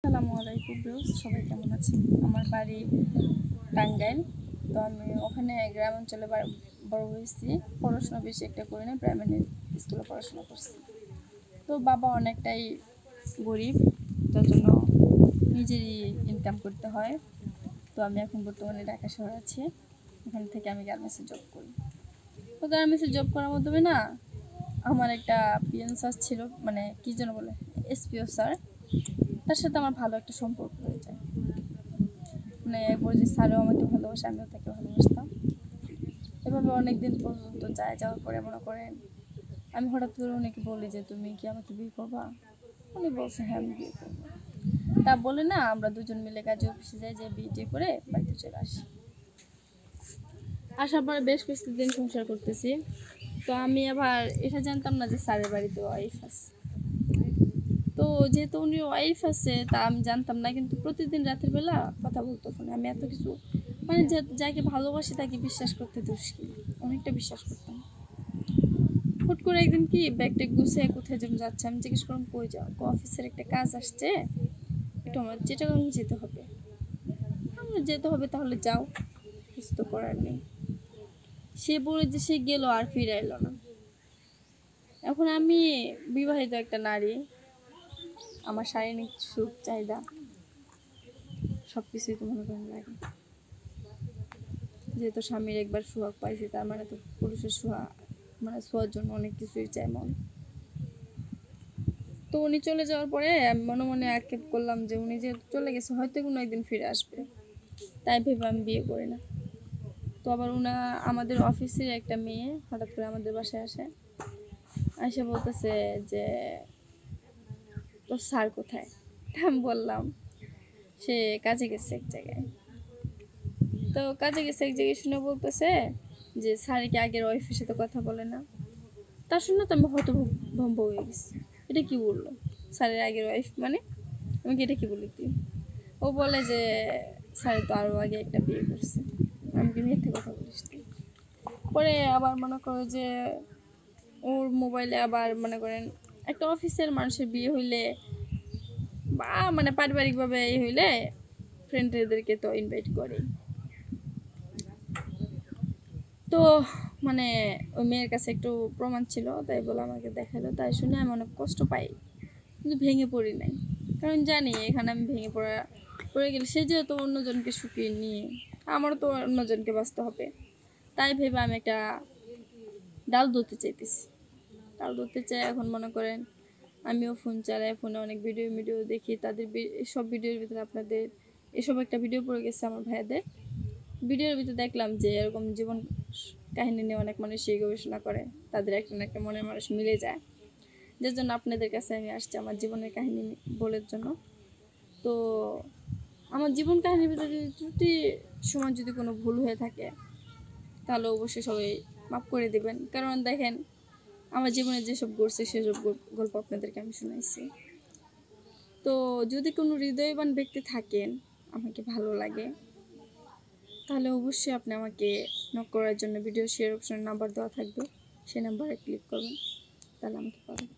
আসসালামু আলাইকুম ভিউয়ার্স, সবাই কেমন আছেন? আমার বাড়ি টাঙ্গাইল। তো আমি ওখানে গ্রাম অঞ্চলে বড় হয়েছি। পড়াশোনা বেশি একটা করি না, প্রাইমারি স্কুলে পড়াশোনা করছি। তো বাবা অনেকটাই গরিব, তার জন্য নিজেরই ইনকাম করতে হয়। তো আমি এখন বর্তমানে ঢাকা শহরে আছি। ওখান থেকে আমি গার্মেন্টসে জব করি। তো গার্মেন্টসে জব করার মাধ্যমে না আমার একটা পিএন স্যার ছিল, মানে কী যেন বলে, এসপিও স্যার। তার সাথে আমার ভালো একটা সম্পর্ক হয়ে যায়। মানে একবার যে স্যারও আমাকে ভালোবাসে, আমিও তাকে ভালোবাসতাম। এভাবে অনেক দিন পর্যন্ত যাওয়ার পরে মনে করেন আমি হঠাৎ করে উনিকে বলি যে তুমি কি আমাকে বিয়ে করবা? উনি বলছে হ্যাঁ আমি বিয়ে করবো। তা বলে না আমরা দুজন মিলে কাজে অফিসে যাই, যে বিয়ে করে বাড়িতে চলে আসি। আসার পরে বেশ কিছুদিন সংসার করতেছি। তো আমি আবার এটা জানতাম না যে স্যারের বাড়িতে ওয়াইফ আছে। তো যেহেতু উনি ওয়াইফ আছে তা আমি জানতাম না, কিন্তু প্রতিদিন রাতের বেলা কথা বলতো ফোনে। আমি এত কিছু মানে যাকে ভালোবাসি তাকে বিশ্বাস করতে দুষ্কিল, অনেকটা বিশ্বাস করতাম। হুট করে একদিন কি ব্যাগটা গুছিয়ে কোথায় যেন যাচ্ছে, আমি জিজ্ঞেস করলাম কই যাও? অফিসের একটা কাজ আসছে, একটু আমার চিটাগাং যেতে হবে। আমরা যেতে হবে, তাহলে যাও, কিছু তো করার নেই। সে বলে যে সে গেল আর ফিরে এলো না। এখন আমি বিবাহিত একটা নারী, আমার শারীরিক সুখ চাহিদা সব কিছুই তো মনে করেন লাগে। যেহেতু স্বামীর একবার সোহাগ পাইছি, তার মানে তো পুরুষের ছোঁয়ার জন্য অনেক কিছুই চাই মন। তো উনি চলে যাওয়ার পরে আমি মনে মনে আক্ষেপ করলাম যে উনি যেহেতু চলে গেছে হয়তো কোনো একদিন ফিরে আসবে, তাই ভেবে আমি বিয়ে করি না। তো আবার আমাদের অফিসের একটা মেয়ে হঠাৎ করে আমাদের বাসায় এসে বলতেছে যে তোর স্যার কোথায়? আমি বললাম সে কাজে গেছে এক জায়গায়। তো কাজে গেছে এক জায়গায় শুনে বলতেছে যে স্যার কি আগের ওয়াইফের সাথে কথা বলে না? তা শুনে তো আমি হতভম্ব হয়ে গেছি। এটা কি বললো? স্যারের আগের ওয়াইফ মানে? আমি কি এটা কি বলি তুই? ও বলে যে স্যার তো আরও আগে একটা বিয়ে করছে। আমি কি মিথ্যে কথা বলিস তুই? পরে আবার মনে করো যে ওর মোবাইলে আবার মনে করেন একটা অফিসের মানুষের বিয়ে হইলে বা মানে পারিবারিকভাবে এই হইলে ফ্রেন্ডদেরকে তো ইনভাইট করে। তো মানে ওই মেয়ের কাছে একটু প্রমাণ ছিল, তাই বলে আমাকে দেখালো। তাই শুনে আমি অনেক কষ্ট পাই, কিন্তু ভেঙে পড়ি নাই। কারণ জানি এখানে আমি পড়ে গেলে সে যেহেতু অন্যজনকে শুকিয়ে নিয়ে আমারও তো অন্যজনকে বাঁচতে হবে। তাই ভেবে আমি একটা ডাল ধরতে চাইতেছি। ডাল ধরতে চাই। এখন মনে করেন আমিও ফোন চালাই, ফোনে অনেক ভিডিও দেখি। তাদের সব ভিডিওর ভিতরে আপনাদের এসব একটা ভিডিও পড়ে গেছে আমার ভাইয়াদের। ভিডিওর ভিতরে দেখলাম যে এরকম জীবন কাহিনী নিয়ে অনেক মানুষই গবেষণা করে, তাদের একটা না একটা মনের মানুষ মিলে যায়। যার জন্য আপনাদের কাছে আমি আসছি আমার জীবনের কাহিনী বলার জন্য। তো আমার জীবন কাহিনীর ভিতরে যদি ত্রুটি সময় যদি কোনো ভুল হয়ে থাকে তাহলে অবশ্যই সবাই মাফ করে দেবেন। কারণ দেখেন আমার জীবনে যেসব ঘটছে সেসব গল্প আপনাদেরকে আমি শোনাইছি। তো যদি কোনো হৃদয়বান ব্যক্তি থাকেন, আমাকে ভালো লাগে, তাহলে অবশ্যই আপনি আমাকে নক করার জন্য ভিডিও শেয়ার অপশনের নাম্বার দেওয়া থাকবে, সেই নাম্বারে ক্লিক করবেন, তাহলে আমাকে পাবেন।